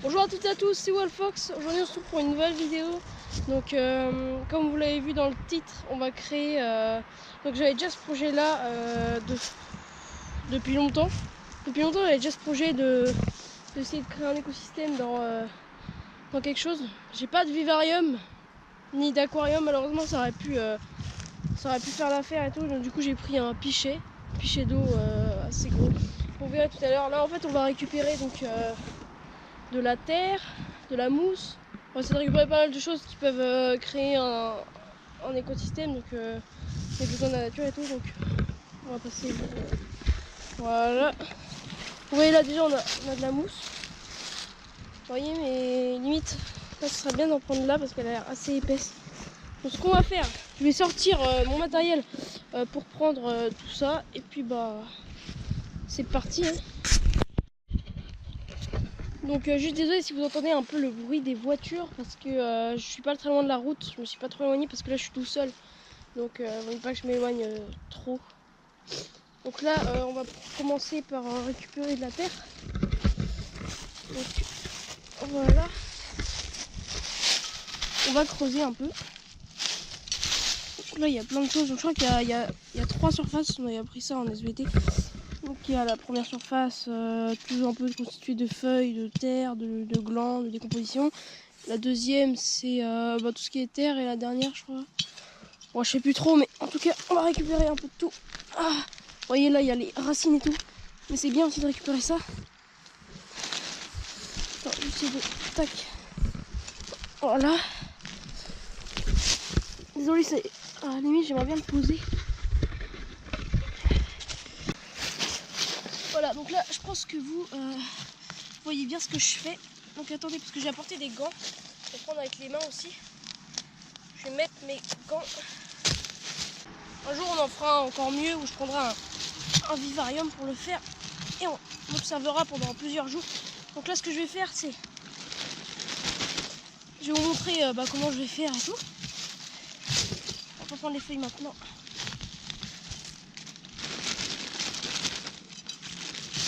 Bonjour à toutes et à tous, c'est Wallfox. Aujourd'hui on se retrouve pour une nouvelle vidéo. Donc comme vous l'avez vu dans le titre, on va créer... Donc j'avais déjà ce projet là depuis longtemps. Depuis longtemps j'avais déjà ce projet d'essayer de créer un écosystème dans quelque chose. J'ai pas de vivarium ni d'aquarium, malheureusement ça aurait pu faire l'affaire et tout. Donc du coup j'ai pris un pichet d'eau assez gros. Vous verrez tout à l'heure. Là en fait on va récupérer donc de la terre, de la mousse. On va essayer de récupérer pas mal de choses qui peuvent créer un écosystème, donc les besoins de la nature et tout. Donc on va passer. Voilà. Vous voyez là déjà on a de la mousse. Vous voyez, mais limite là ce serait bien d'en prendre là parce qu'elle a l'air assez épaisse. Donc ce qu'on va faire, je vais sortir mon matériel pour prendre tout ça et puis bah c'est parti. Hein. Donc juste désolé si vous entendez un peu le bruit des voitures parce que je suis pas très loin de la route, je me suis pas trop éloigné parce que là je suis tout seul. Donc il ne faut pas que je m'éloigne trop. Donc là on va commencer par récupérer de la terre. Donc voilà. On va creuser un peu. Donc, là il y a plein de choses, donc, je crois qu'il y a 3 surfaces, on a appris ça en SVT. Donc il y a la première surface, toujours un peu constituée de feuilles, de terre, de glands, de décomposition. La deuxième c'est tout ce qui est terre et la dernière je crois. Bon je sais plus trop mais en tout cas on va récupérer un peu de tout. Ah, vous voyez là il y a les racines et tout. Mais c'est bien aussi de récupérer ça. Attends, j'essaie de... Tac. Voilà. Désolé c'est... À la limite j'aimerais bien le poser. Voilà donc là je pense que vous voyez bien ce que je fais. Donc attendez parce que j'ai apporté des gants. Je vais prendre avec les mains aussi. Je vais mettre mes gants. Un jour on en fera un encore mieux où je prendrai un vivarium pour le faire. Et on observera pendant plusieurs jours. Donc là ce que je vais faire c'est... Je vais vous montrer comment je vais faire et tout. On va prendre les feuilles maintenant.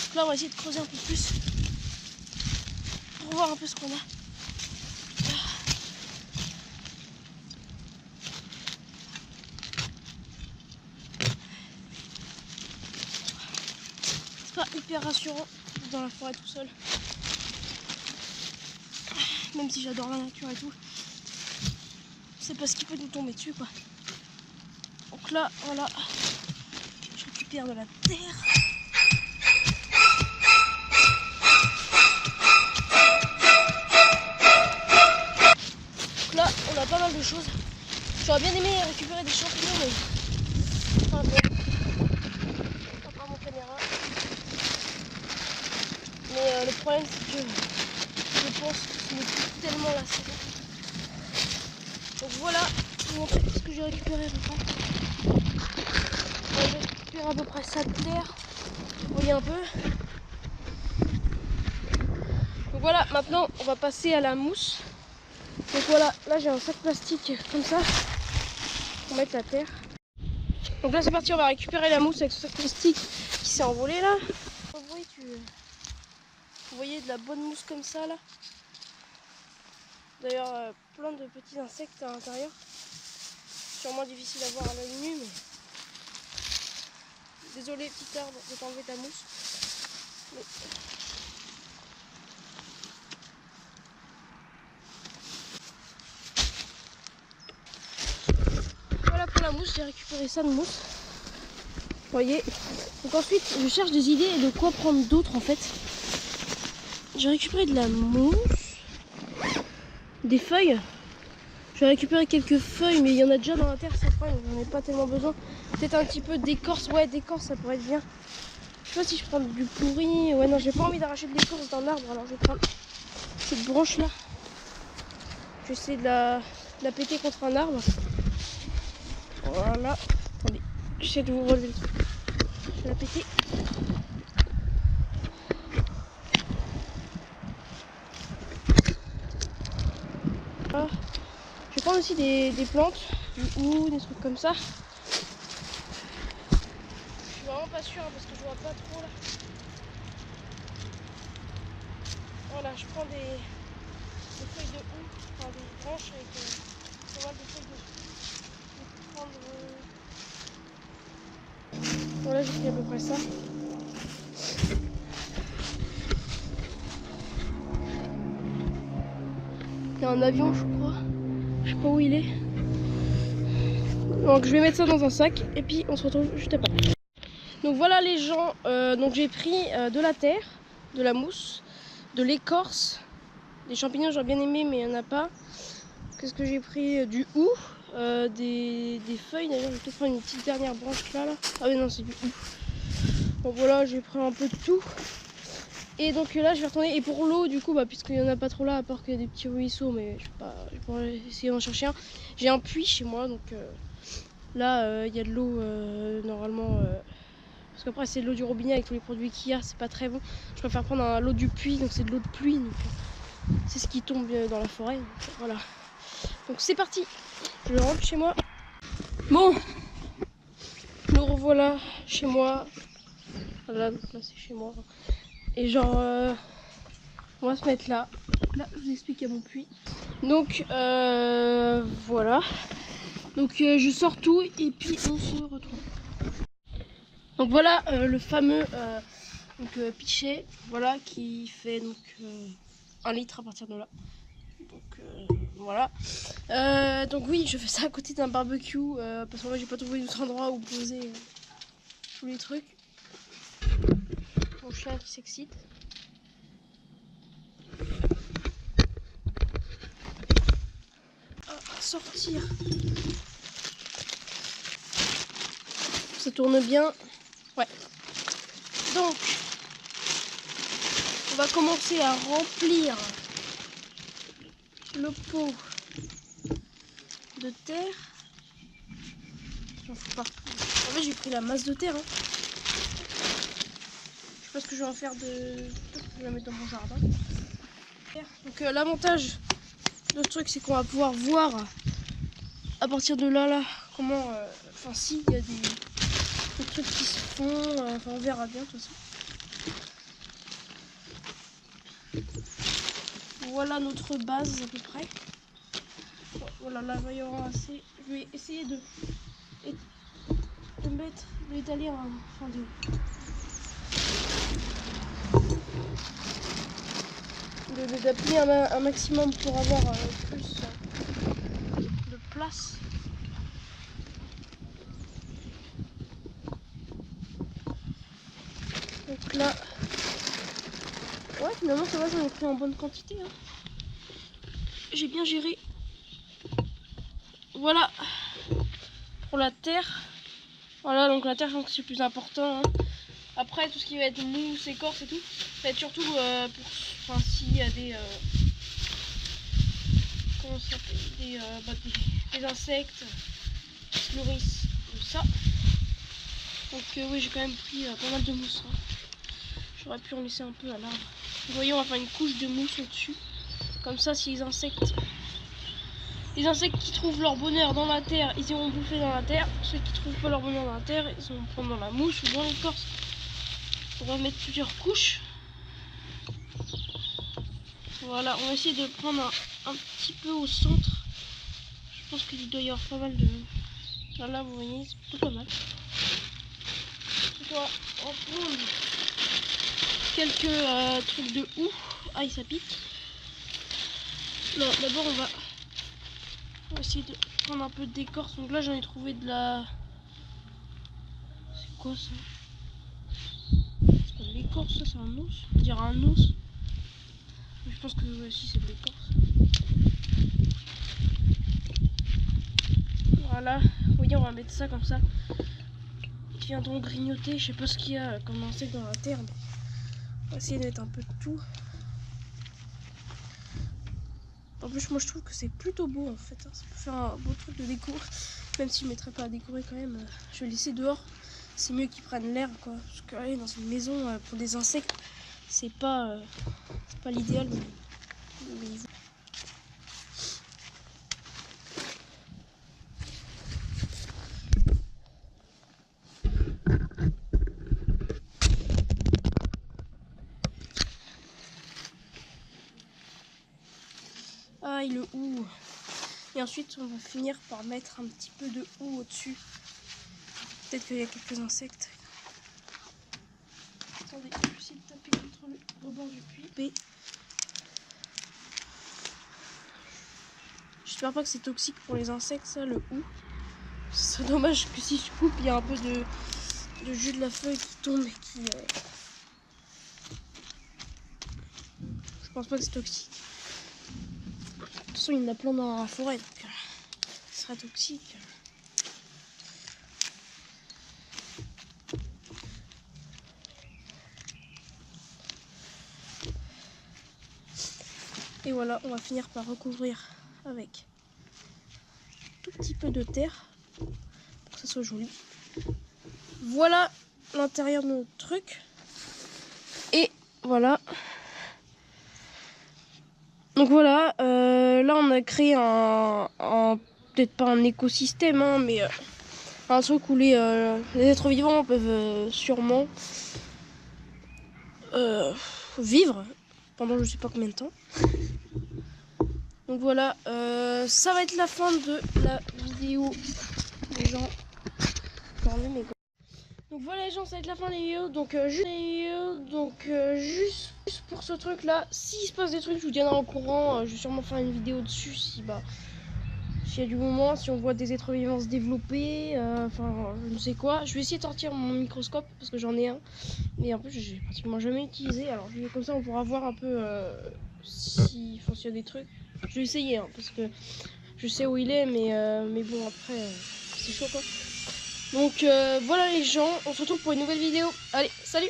Donc là on va essayer de creuser un peu plus. Pour voir un peu ce qu'on a. C'est pas hyper rassurant dans la forêt tout seul. Même si j'adore la nature et tout. C'est parce qu'il peut nous tomber dessus quoi. Donc là voilà. Je récupère de la terre. Donc là on a pas mal de choses. J'aurais bien aimé récupérer des champignons mais... Enfin bon. Pas mon caméra. Mais le problème c'est que je pense que ce n'est plus tellement la saison. Donc voilà, je vais vous montrer ce que j'ai récupéré à peu près. J'ai récupéré à peu près ça de terre. Vous voyez un peu. Donc voilà, maintenant on va passer à la mousse. Donc voilà, là j'ai un sac plastique comme ça pour mettre la terre. Donc là c'est parti, on va récupérer la mousse avec ce sac plastique qui s'est envolé là. Vous voyez de la bonne mousse comme ça là. D'ailleurs plein de petits insectes à l'intérieur. Sûrement difficile à voir à l'œil nu mais... Désolé petit arbre de t'enlever ta mousse. Mais... Voilà pour la mousse, j'ai récupéré ça de mousse. Vous voyez. Donc ensuite je cherche des idées de quoi prendre d'autres en fait. J'ai récupéré de la mousse, des feuilles. Je vais récupérer quelques feuilles mais il y en a déjà dans la terre cette fois, donc j'en ai pas tellement besoin. Peut-être un petit peu d'écorce, ouais d'écorce ça pourrait être bien. Je sais pas si je prends du pourri, ouais non j'ai pas envie d'arracher de l'écorce d'un arbre alors je vais prendre cette branche là. Je vais essayer de la péter contre un arbre. Voilà, attendez, j'essaie de vous relever le truc. Je vais la péter. Voilà. Je vais prendre aussi des plantes, ou des trucs comme ça. Je suis vraiment pas sûre hein, parce que je vois pas trop là. Voilà, je prends des feuilles de houx, enfin des branches avec pas mal de feuilles de houx. Je vais prendre. Voilà, j'ai pris à peu près ça. Il y a un avion, je crois. Je sais pas où il est. Donc je vais mettre ça dans un sac et puis on se retrouve juste après. Donc voilà les gens, donc j'ai pris de la terre, de la mousse, de l'écorce, des champignons j'aurais bien aimé mais il n'y en a pas. Qu'est-ce que j'ai pris? Du hou, des feuilles, d'ailleurs je vais peut-être prendre une petite dernière branche là. Ah oui non c'est du hou. Bon voilà, j'ai pris un peu de tout. Et donc là je vais retourner, et pour l'eau du coup, puisqu'il n'y en a pas trop là à part qu'il y a des petits ruisseaux, mais je vais pas essayer d'en chercher un. J'ai un puits chez moi, donc là il y a de l'eau normalement, parce qu'après c'est de l'eau du robinet avec tous les produits qu'il y a, c'est pas très bon. Je préfère prendre l'eau du puits, donc c'est de l'eau de pluie, donc c'est ce qui tombe dans la forêt, donc, voilà. Donc c'est parti, je rentre chez moi. Bon, nous revoilà chez moi. Voilà, donc là c'est chez moi. Et genre, on va se mettre là. Là, je vous explique à mon puits. Donc, voilà. Donc, je sors tout et puis on se retrouve. Donc voilà le fameux pichet, voilà, qui fait donc 1 litre à partir de là. Donc voilà. Donc oui, je fais ça à côté d'un barbecue parce que moi j'ai pas trouvé d'autre endroit où poser tous les trucs. Mon chien qui s'excite. Sortir. Ça tourne bien. Ouais. Donc, on va commencer à remplir le pot de terre. J'en fous pas. En fait, j'ai pris la masse de terre. Hein. Je sais pas ce que je vais en faire de. Peut-être que je vais la mettre dans mon jardin. Donc, l'avantage de ce truc, c'est qu'on va pouvoir voir à partir de là, comment. Enfin, si, il y a des trucs qui se font. Enfin, on verra bien de toute façon. Voilà notre base à peu près. Voilà, là il y aura assez. Je vais essayer de mettre, d'étaler d'appuyer un maximum pour avoir plus de place. Donc là, ouais, finalement ça va, j'en ai pris en bonne quantité. Hein. J'ai bien géré. Voilà pour la terre. Voilà, donc la terre, je pense que c'est le plus important. Hein. Après, tout ce qui va être mousse, écorce et tout, ça va être surtout pour s'il y a des. Comment ça s'appelle, des insectes qui se nourrissent de ça. Donc, oui, j'ai quand même pris pas mal de mousse. Hein. J'aurais pu en laisser un peu à l'arbre. Vous voyez, on va faire une couche de mousse au-dessus. Comme ça, si les insectes qui trouvent leur bonheur dans la terre, ils iront bouffer dans la terre. Ceux qui trouvent pas leur bonheur dans la terre, ils vont prendre dans la mousse ou dans l'écorce. On va mettre plusieurs couches. Voilà, on va essayer de prendre un petit peu au centre. Je pense qu'il doit y avoir pas mal de. Là, vous voyez, c'est plutôt pas mal. On va en prendre quelques trucs de houx. Aïe, ça pique. Non, d'abord on va essayer de prendre un peu d'écorce. Donc là, j'en ai trouvé de la. C'est quoi ça? C'est pas de l'écorce, ça, c'est un os. On dirait un os. Mais je pense que si c'est de l'écorce. Voilà, vous voyez, on va mettre ça comme ça. Ils viendront grignoter. Je sais pas ce qu'il y a comme insecte dans la terre. Mais on va essayer de mettre un peu de tout. En plus, moi je trouve que c'est plutôt beau en fait. Hein. Ça peut faire un beau truc de déco. Même si je ne mettrais pas à décorer quand même, je vais laisser dehors. C'est mieux qu'ils prennent l'air quoi. Parce que aller dans une maison pour des insectes, c'est pas l'idéal. Mais pareil le hou. Et ensuite on va finir par mettre un petit peu de hou au-dessus. Peut-être qu'il y a quelques insectes. Attendez, je vais essayer de taper contre le rebord du puits. J'espère pas que c'est toxique pour les insectes, ça, le hou. C'est dommage que si je coupe, il y a un peu de jus de la feuille qui tombe et qui... Je pense pas que c'est toxique. De toute façon, il y en a plein dans la forêt, donc ce sera toxique. Et voilà, on va finir par recouvrir avec un tout petit peu de terre pour que ça soit joli. Voilà l'intérieur de notre truc. Et voilà. Donc voilà, là on a créé peut-être pas un écosystème, hein, mais un truc où les êtres vivants peuvent sûrement vivre pendant je sais pas combien de temps. Donc voilà, ça va être la fin de la vidéo. Les gens, donc voilà les gens, ça va être la fin des vidéos. Donc juste pour ce truc là, s'il se passe des trucs, je vous tiendrai au courant. Je vais sûrement faire une vidéo dessus s'il y a du moment, si on voit des êtres vivants se développer, enfin je ne sais quoi. Je vais essayer de sortir mon microscope parce que j'en ai un, mais en plus j'ai pratiquement jamais utilisé. Alors comme ça on pourra voir un peu s'il y a des trucs. Je vais essayer hein, parce que je sais où il est, mais bon après c'est chaud quoi. Donc voilà les gens, on se retrouve pour une nouvelle vidéo. Allez, salut!